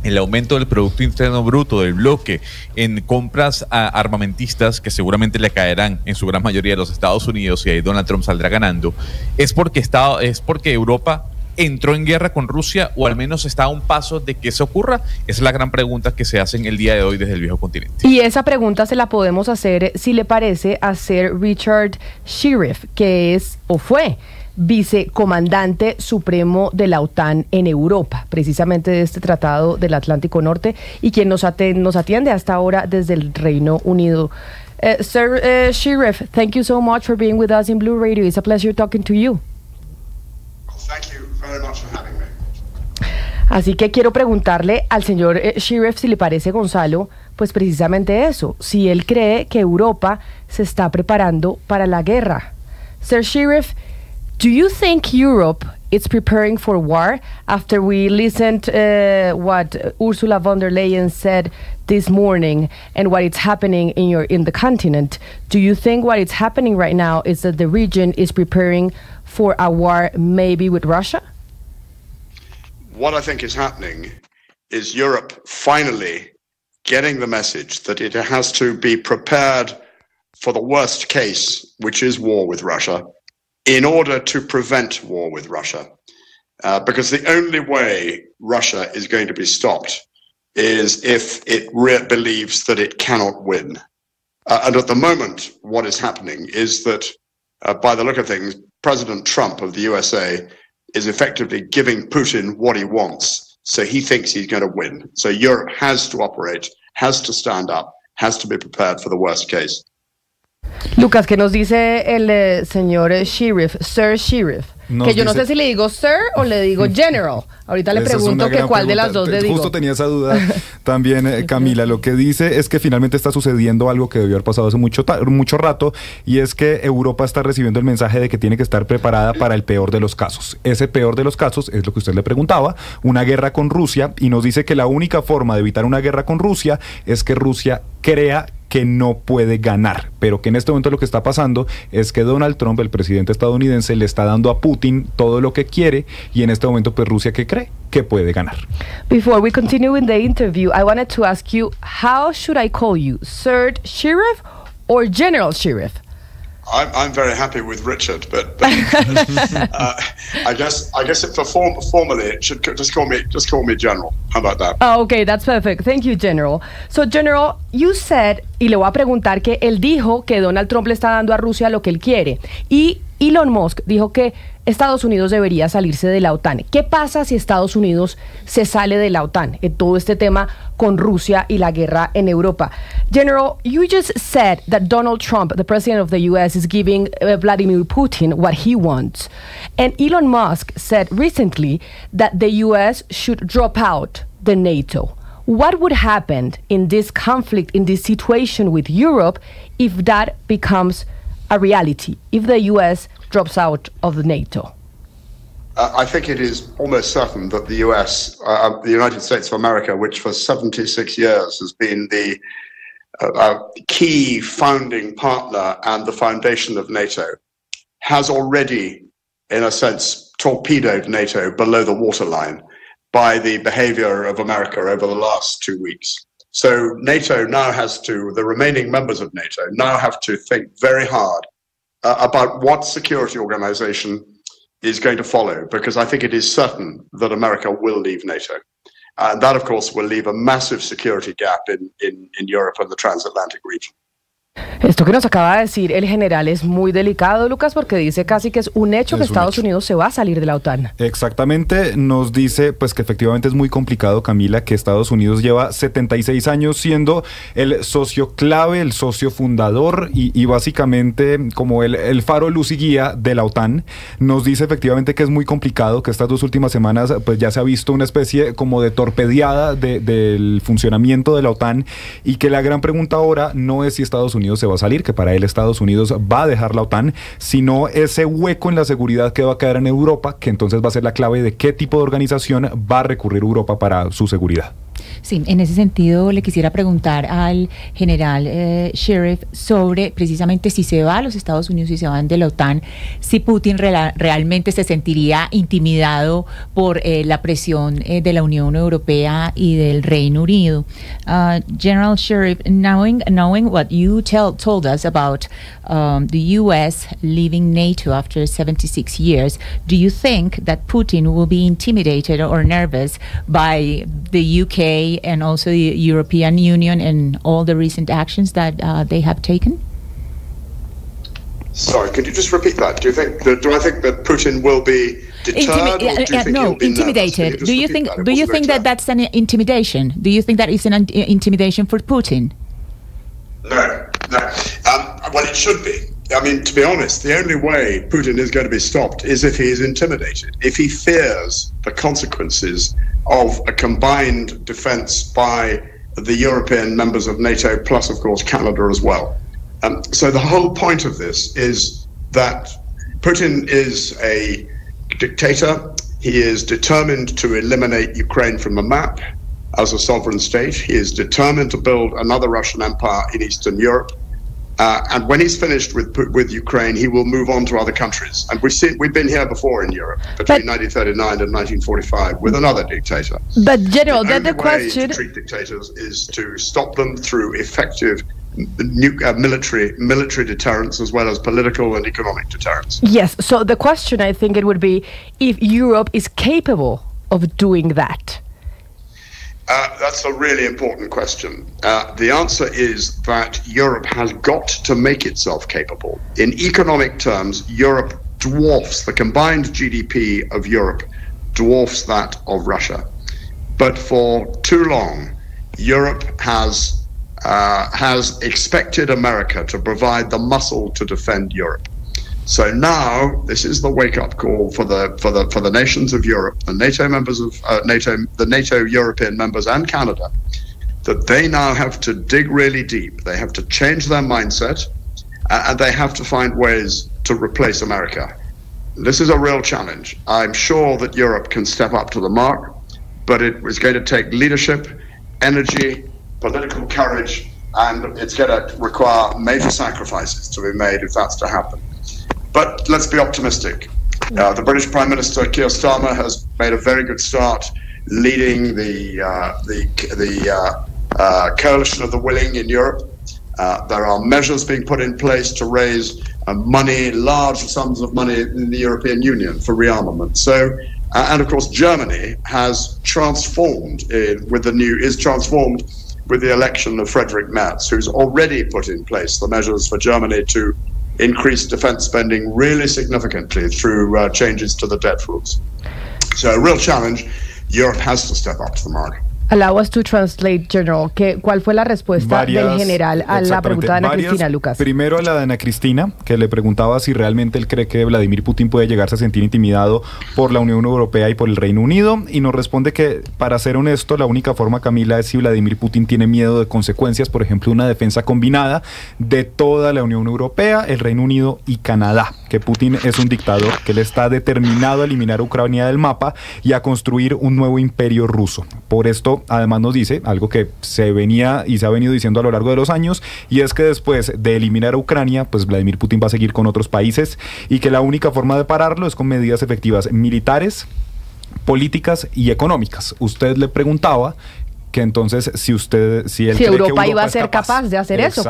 el aumento del Producto Interno Bruto del bloque en compras armamentistas que seguramente le caerán en su gran mayoría a los Estados Unidos y ahí Donald Trump saldrá ganando, es porque Europa entró en guerra con Rusia o al menos está a un paso de que eso ocurra. Esa es la gran pregunta que se hace en el día de hoy desde el viejo continente. Y esa pregunta se la podemos hacer, si le parece, a Sir Richard Shirreff, que es o fue vicecomandante supremo de la OTAN en Europa, precisamente de este Tratado del Atlántico Norte, y quien nos atiende hasta ahora desde el Reino Unido. Sir Shirreff, thank you so much for being with us in Blue Radio. It's a pleasure talking to you. Thank you very much for having me. Así que quiero preguntarle al señor Shirreff si le parece, Gonzalo, pues precisamente eso, si él cree que Europa se está preparando para la guerra. Sir Shirreff, do you think Europe is preparing for war? After we listened what Ursula von der Leyen said this morning and what is happening in the continent, do you think what is happening right now is that the region is preparing for a war maybe with Russia? What I think is happening is Europe finally getting the message that it has to be prepared for the worst case, which is war with Russia, in order to prevent war with Russia. Because the only way Russia is going to be stopped is if it believes that it cannot win. And at the moment, what is happening is that, by the look of things, President Trump of the USA is effectively giving Putin what he wants. So he thinks he's going to win. So Europe has to operate, has to stand up, has to be prepared for the worst case. Lucas, ¿qué nos dice el señor Sheriff, Sir Sheriff? Que yo no sé si le digo Sir o le digo General. Ahorita le pregunto que cuál de las dos le digo. Justo tenía esa duda también, Camila. Lo que dice es que finalmente está sucediendo algo que debió haber pasado hace mucho rato, y es que Europa está recibiendo el mensaje de que tiene que estar preparada para el peor de los casos. Ese peor de los casos es lo que usted le preguntaba, una guerra con Rusia, y nos dice que la única forma de evitar una guerra con Rusia es que Rusia crea que no puede ganar, pero que en este momento lo que está pasando es que Donald Trump, el presidente estadounidense, le está dando a Putin todo lo que quiere, y en este momento pues Rusia ¿qué cree? Que puede ganar. Before we continue with the interview, I wanted to ask you, how should I call you, Sir Sheriff or General Sheriff? I'm very happy with Richard, but I guess if formally it should just call me General. How about that? Oh, okay, that's perfect. Thank you, General. So, General, you said, y le voy a preguntar, que él dijo que Donald Trump le está dando a Rusia lo que él quiere, y Elon Musk dijo que Estados Unidos debería salirse de la OTAN. ¿Qué pasa si Estados Unidos se sale de la OTAN en todo este tema con Rusia y la guerra en Europa? General, you just said that Donald Trump, the president of the U.S., is giving Vladimir Putin what he wants. And Elon Musk said recently that the U.S. should drop out the NATO. What would happen in this conflict, in this situation with Europe, if that becomes a reality, if the U.S. drops out of the NATO? I think it is almost certain that the US, the United States of America, which for 76 years has been the key founding partner and the foundation of NATO, has already, in a sense, torpedoed NATO below the waterline by the behavior of America over the last 2 weeks. So NATO now the remaining members of NATO now have to think very hard about what security organization is going to follow, because I think it is certain that America will leave NATO. And that, of course, will leave a massive security gap in Europe and the transatlantic region. Esto que nos acaba de decir el general es muy delicado, Lucas, porque dice casi que es un hecho que Estados Unidos se va a salir de la OTAN. Exactamente, nos dice pues que efectivamente es muy complicado, Camila, que Estados Unidos lleva 76 años siendo el socio clave, el socio fundador y básicamente como el faro, luz y guía de la OTAN. Nos dice efectivamente que es muy complicado, que estas 2 últimas semanas pues ya se ha visto una especie como de torpedeada del funcionamiento de la OTAN, y que la gran pregunta ahora no es si Estados Unidos se va a salir, que para él Estados Unidos va a dejar la OTAN, sino ese hueco en la seguridad que va a quedar en Europa, que entonces va a ser la clave de qué tipo de organización va a recurrir Europa para su seguridad. Sí, en ese sentido le quisiera preguntar al general Sheriff sobre precisamente si se va a los Estados Unidos y se van de la OTAN, si Putin realmente se sentiría intimidado por la presión de la Unión Europea y del Reino Unido. General Sheriff, knowing what you told us about the U.S. leaving NATO after 76 years, do you think that Putin will be intimidated or nervous by the UK and also the European Union and all the recent actions that they have taken? Sorry, could you just repeat that? Do I think that Putin will be deterred, or do you think he'll be intimidated? Do you think that that's an intimidation? Do you think that is an intimidation for Putin? No. Well, it should be. I mean, to be honest, the only way Putin is going to be stopped is if he is intimidated, if he fears the consequences of a combined defense by the European members of NATO, plus, of course, Canada as well. So the whole point of this is that Putin is a dictator. He is determined to eliminate Ukraine from the map as a sovereign state. He is determined to build another Russian empire in Eastern Europe. And when he's finished with Ukraine, he will move on to other countries. And we've been here before in Europe between 1939 and 1945 with another dictator. But General, the question to treat dictators is to stop them through effective military deterrence as well as political and economic deterrence. Yes. So the question, I think, it would be if Europe is capable of doing that. That's a really important question. The answer is that Europe has got to make itself capable. In economic terms, Europe dwarfs the combined GDP of Europe, dwarfs that of Russia. But for too long, Europe has expected America to provide the muscle to defend Europe. So now this is the wake-up call for the nations of Europe, the NATO members of the NATO European members and Canada, that they now have to dig really deep. They have to change their mindset, and they have to find ways to replace America. This is a real challenge. I'm sure that Europe can step up to the mark, but it is going to take leadership, energy, political courage, and it's going to require major sacrifices to be made if that's to happen. But let's be optimistic. The British Prime Minister Keir Starmer has made a very good start leading the coalition of the willing in Europe. There are measures being put in place to raise money, large sums of money in the European Union for rearmament. So, and of course, Germany has transformed with the election of Friedrich Merz, who's already put in place the measures for Germany to increase defense spending really significantly through changes to the debt rules. So a real challenge. Europe has to step up to the mark. Allow us to translate, General. ¿Cuál fue la respuesta del general a la pregunta de Ana Cristina, Lucas? Primero a la de Ana Cristina, que le preguntaba si realmente él cree que Vladimir Putin puede llegarse a sentir intimidado por la Unión Europea y por el Reino Unido, y nos responde que, para ser honesto, la única forma, Camila, es si Vladimir Putin tiene miedo de consecuencias, por ejemplo, una defensa combinada de toda la Unión Europea, el Reino Unido y Canadá, que Putin es un dictador, que él está determinado a eliminar a Ucrania del mapa y a construir un nuevo imperio ruso. Por esto, además nos dice algo que se venía y se ha venido diciendo a lo largo de los años, y es que después de eliminar a Ucrania, pues Vladimir Putin va a seguir con otros países, y que la única forma de pararlo es con medidas efectivas militares, políticas y económicas. Usted le preguntaba que entonces si Europa iba a ser capaz de hacer eso,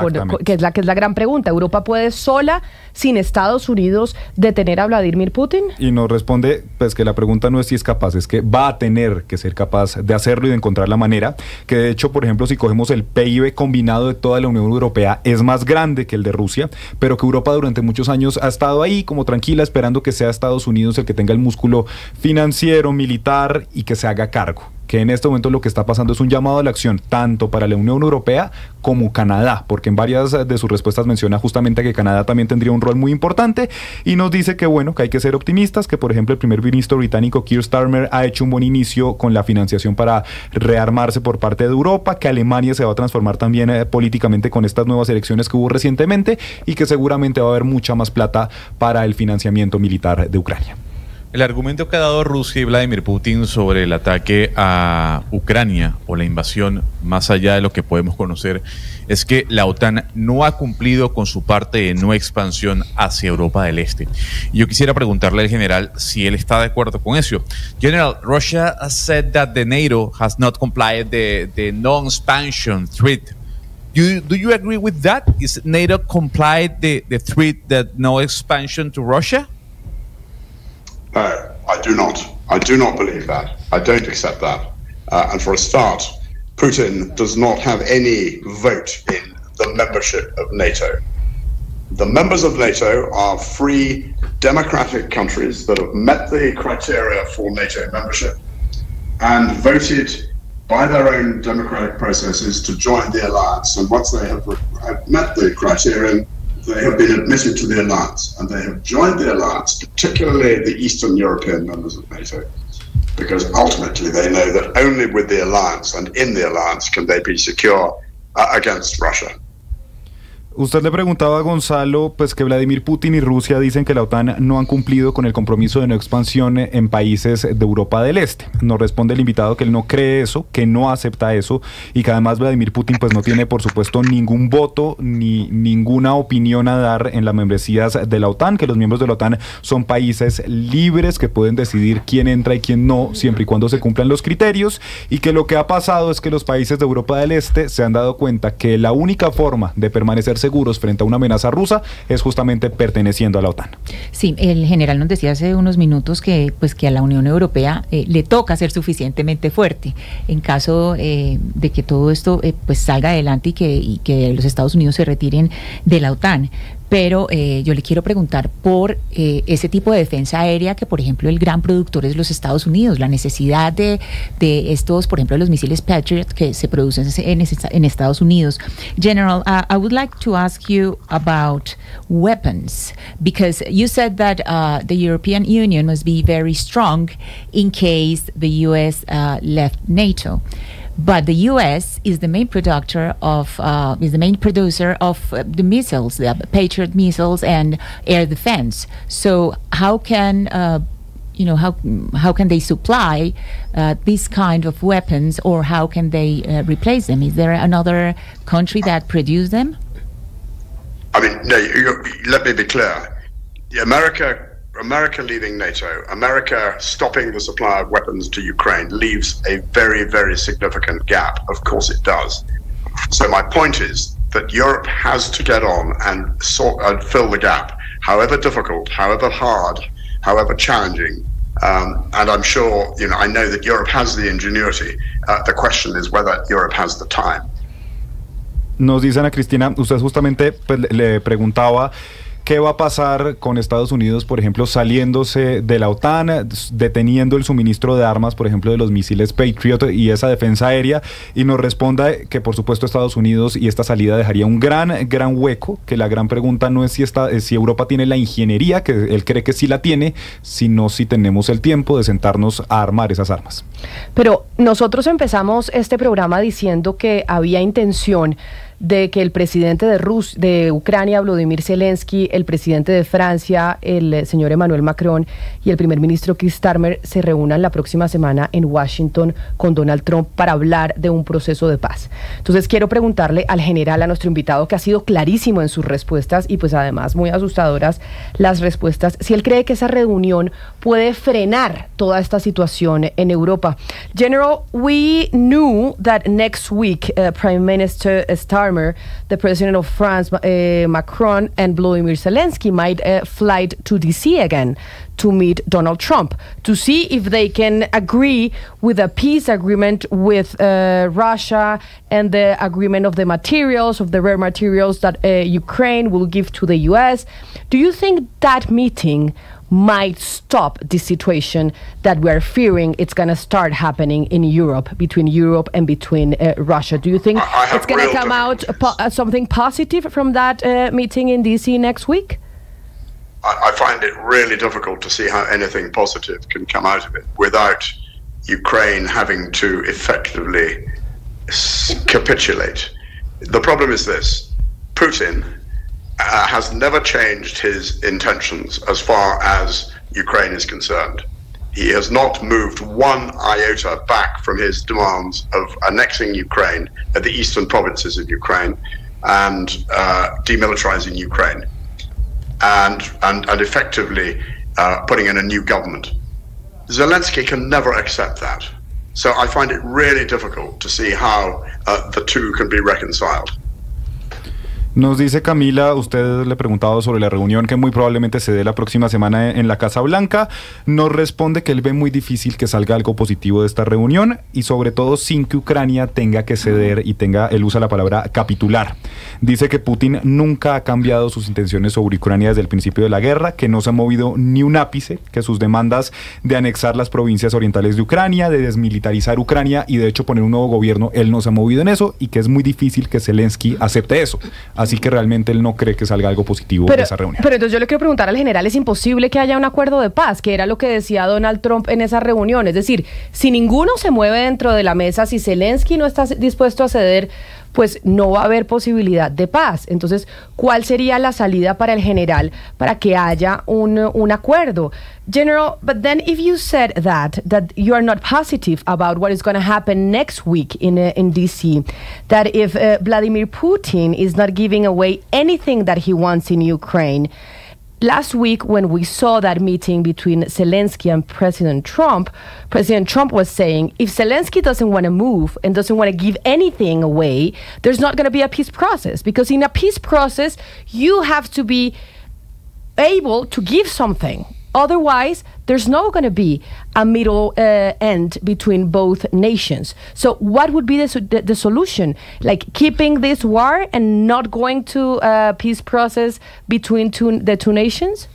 que es la gran pregunta. ¿Europa puede sola, sin Estados Unidos, detener a Vladimir Putin? Y nos responde pues que la pregunta no es si es capaz, es que va a tener que ser capaz de hacerlo y de encontrar la manera, que de hecho, por ejemplo, si cogemos el PIB combinado de toda la Unión Europea, es más grande que el de Rusia, pero que Europa durante muchos años ha estado ahí como tranquila, esperando que sea Estados Unidos el que tenga el músculo financiero, militar, y que se haga cargo. Que en este momento lo que está pasando es un llamado a la acción tanto para la Unión Europea como Canadá, porque en varias de sus respuestas menciona justamente que Canadá también tendría un rol muy importante, y nos dice que bueno, que hay que ser optimistas, que por ejemplo el primer ministro británico Keir Starmer ha hecho un buen inicio con la financiación para rearmarse por parte de Europa, que Alemania se va a transformar también políticamente con estas nuevas elecciones que hubo recientemente, y que seguramente va a haber mucha más plata para el financiamiento militar de Ucrania. El argumento que ha dado Rusia y Vladimir Putin sobre el ataque a Ucrania o la invasión, más allá de lo que podemos conocer, es que la OTAN no ha cumplido con su parte de no expansión hacia Europa del Este. Y yo quisiera preguntarle al general si él está de acuerdo con eso. General, Russia has said that the NATO has not complied the non-expansion threat. Do you agree with that? Is NATO complied the threat that no expansion to Russia? I do not. I do not believe that. I don't accept that. And for a start, Putin does not have any vote in the membership of NATO. The members of NATO are free, democratic countries that have met the criteria for NATO membership and voted by their own democratic processes to join the alliance. And once they have met the criterion, they have been admitted to the alliance, and they have joined the alliance, particularly the Eastern European members of NATO, because ultimately they know that only with the alliance and in the alliance can they be secure against Russia. Usted le preguntaba a Gonzalo pues que Vladimir Putin y Rusia dicen que la OTAN no han cumplido con el compromiso de no expansión en países de Europa del Este. Nos responde el invitado que él no cree eso, que no acepta eso, y que además Vladimir Putin pues no tiene por supuesto ningún voto ni ninguna opinión a dar en las membresías de la OTAN, que los miembros de la OTAN son países libres que pueden decidir quién entra y quién no, siempre y cuando se cumplan los criterios, y que lo que ha pasado es que los países de Europa del Este se han dado cuenta que la única forma de permanecer seguros frente a una amenaza rusa es justamente perteneciendo a la OTAN. Sí, el general nos decía hace unos minutos que a la Unión Europea le toca ser suficientemente fuerte en caso de que todo esto pues salga adelante y que los Estados Unidos se retiren de la OTAN. pero yo le quiero preguntar por ese tipo de defensa aérea que, por ejemplo, el gran productor es los Estados Unidos, la necesidad de estos, por ejemplo, los misiles Patriot que se producen en Estados Unidos. General, I would like to ask you about weapons, because you said that the European Union must be very strong in case the U.S. Left NATO. But the U.S. is the main producer of the missiles, the Patriot missiles and air defense. So how can how can they supply these kind of weapons, or how can they replace them? Is there another country that produces them? I mean, no. Let me be clear. America leaving NATO, America stopping the supply of weapons to Ukraine leaves a very, very significant gap. Of course it does. So my point is that Europe has to get on and fill the gap, however difficult, however hard, however challenging. And I'm sure, I know that Europe has the ingenuity. The question is whether Europe has the time. Nos dice Ana Cristina, usted justamente le preguntaba ¿qué va a pasar con Estados Unidos, por ejemplo, saliéndose de la OTAN, deteniendo el suministro de armas, por ejemplo, de los misiles Patriot y esa defensa aérea? Y nos responde que, por supuesto, Estados Unidos y esta salida dejaría un gran hueco, que la gran pregunta no es si Europa tiene la ingeniería, que él cree que sí la tiene, sino si tenemos el tiempo de sentarnos a armar esas armas. Pero nosotros empezamos este programa diciendo que había intención de que el presidente de Ucrania, Volodymyr Zelensky, el presidente de Francia, el señor Emmanuel Macron, y el primer ministro Keir Starmer se reúnan la próxima semana en Washington con Donald Trump para hablar de un proceso de paz. Entonces quiero preguntarle al general, a nuestro invitado, que ha sido clarísimo en sus respuestas y pues además muy asustadoras las respuestas, si él cree que esa reunión puede frenar toda esta situación en Europa. General, we knew that next week Prime Minister Starmer, the president of France, Macron, and Volodymyr Zelensky might fly to D.C. again to meet Donald Trump to see if they can agree with a peace agreement with Russia and the agreement of the materials, of the rare materials that Ukraine will give to the U.S. Do you think that meeting might stop the situation that we're fearing it's going to start happening in Europe, between Europe and between Russia? Do you think it's going to come out something positive from that meeting in DC next week? I find it really difficult to see how anything positive can come out of it without Ukraine having to effectively capitulate. The problem is this: Putin has never changed his intentions as far as Ukraine is concerned. He has not moved one iota back from his demands of annexing Ukraine, the eastern provinces of Ukraine, and demilitarizing Ukraine, and effectively putting in a new government. Zelensky can never accept that. So I find it really difficult to see how the two can be reconciled. Nos dice Camila, usted le preguntaba sobre la reunión que muy probablemente se dé la próxima semana en la Casa Blanca. Nos responde que él ve muy difícil que salga algo positivo de esta reunión y sobre todo sin que Ucrania tenga que ceder y él usa la palabra capitular. Dice que Putin nunca ha cambiado sus intenciones sobre Ucrania desde el principio de la guerra, que no se ha movido ni un ápice, que sus demandas de anexar las provincias orientales de Ucrania, de desmilitarizar Ucrania y de hecho poner un nuevo gobierno, él no se ha movido en eso y que es muy difícil que Zelensky acepte eso. Así que realmente él no cree que salga algo positivo de esa reunión. Pero entonces yo le quiero preguntar al general, ¿es imposible que haya un acuerdo de paz? Que era lo que decía Donald Trump en esa reunión. Es decir, si ninguno se mueve dentro de la mesa, si Zelensky no está dispuesto a ceder, pues no va a haber posibilidad de paz. Entonces, ¿cuál sería la salida para el general para que haya un acuerdo? General, but then if you said that you are not positive about what is going to happen next week in DC, that if Vladimir Putin is not giving away anything that he wants in Ukraine, last week, when we saw that meeting between Zelensky and President Trump was saying, if Zelensky doesn't want to move and doesn't want to give anything away, there's not going to be a peace process. Because in a peace process, you have to be able to give something. Otherwise, there's not going to be a middle end between both nations. So what would be the solution? Like keeping this war and not going to a peace process between the two nations?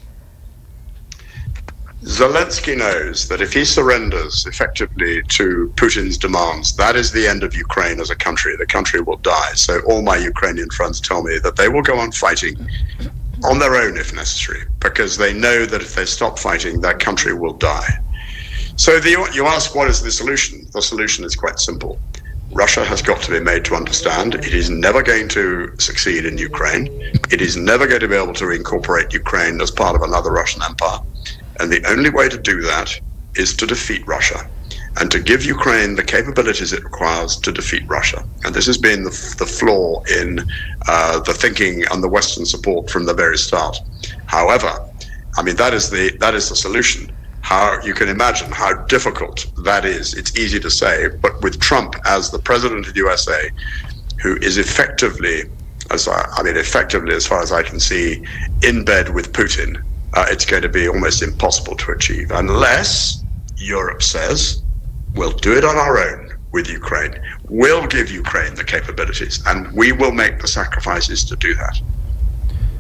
Zelensky knows that if he surrenders effectively to Putin's demands, that is the end of Ukraine as a country. The country will die. So all my Ukrainian friends tell me that they will go on fighting on their own if necessary, because they know that if they stop fighting, that country will die. So you ask, what is the solution? The solution is quite simple. Russia has got to be made to understand it is never going to succeed in Ukraine. It is never going to be able to reincorporate Ukraine as part of another Russian empire. And the only way to do that is to defeat Russia and to give Ukraine the capabilities it requires to defeat Russia. And this has been the flaw in the thinking and the Western support from the very start. However, I mean, that is the solution. How you can imagine how difficult that is. It's easy to say, but with Trump as the president of the USA, who is effectively, as far as I can see, in bed with Putin, it's going to be almost impossible to achieve unless Europe says, we'll do it on our own with Ukraine. We'll give Ukraine the capabilities and we will make the sacrifices to do that.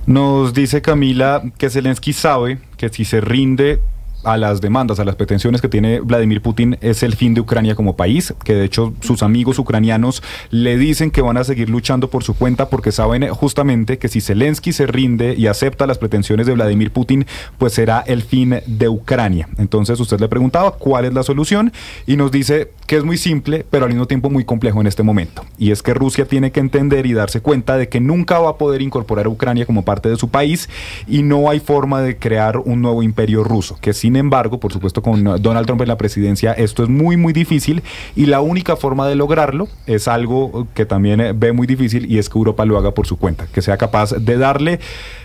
Nos dice Camila que Zelensky sabe que si se rinde a las demandas, a las pretensiones que tiene Vladimir Putin, es el fin de Ucrania como país, que de hecho sus amigos ucranianos le dicen que van a seguir luchando por su cuenta porque saben justamente que si Zelensky se rinde y acepta las pretensiones de Vladimir Putin, pues será el fin de Ucrania. Entonces usted le preguntaba cuál es la solución y nos dice que es muy simple, pero al mismo tiempo muy complejo en este momento. Y es que Rusia tiene que entender y darse cuenta de que nunca va a poder incorporar a Ucrania como parte de su país y no hay forma de crear un nuevo imperio ruso, que sin embargo, por supuesto, con Donald Trump en la presidencia esto es muy muy difícil y la única forma de lograrlo es algo que también ve muy difícil y es que Europa lo haga por su cuenta, que sea capaz de darle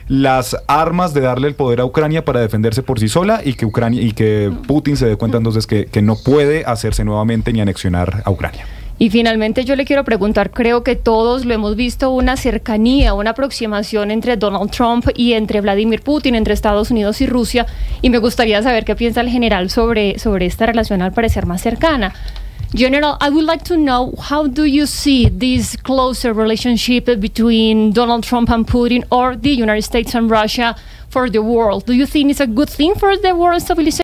las armas, de darle el poder a Ucrania para defenderse por sí sola y que Putin se dé cuenta entonces que no puede hacerse nuevamente ni anexionar a Ucrania. Y finalmente yo le quiero preguntar, creo que todos lo hemos visto, una cercanía, una aproximación entre Donald Trump y entre Vladimir Putin, entre Estados Unidos y Rusia, y me gustaría saber qué piensa el general sobre esta relación al parecer más cercana. General, I would like to know, how do you see this closer relationship between Donald Trump and Putin or the United States and Russia for the world? Do you think it's a good thing for the world stabilization?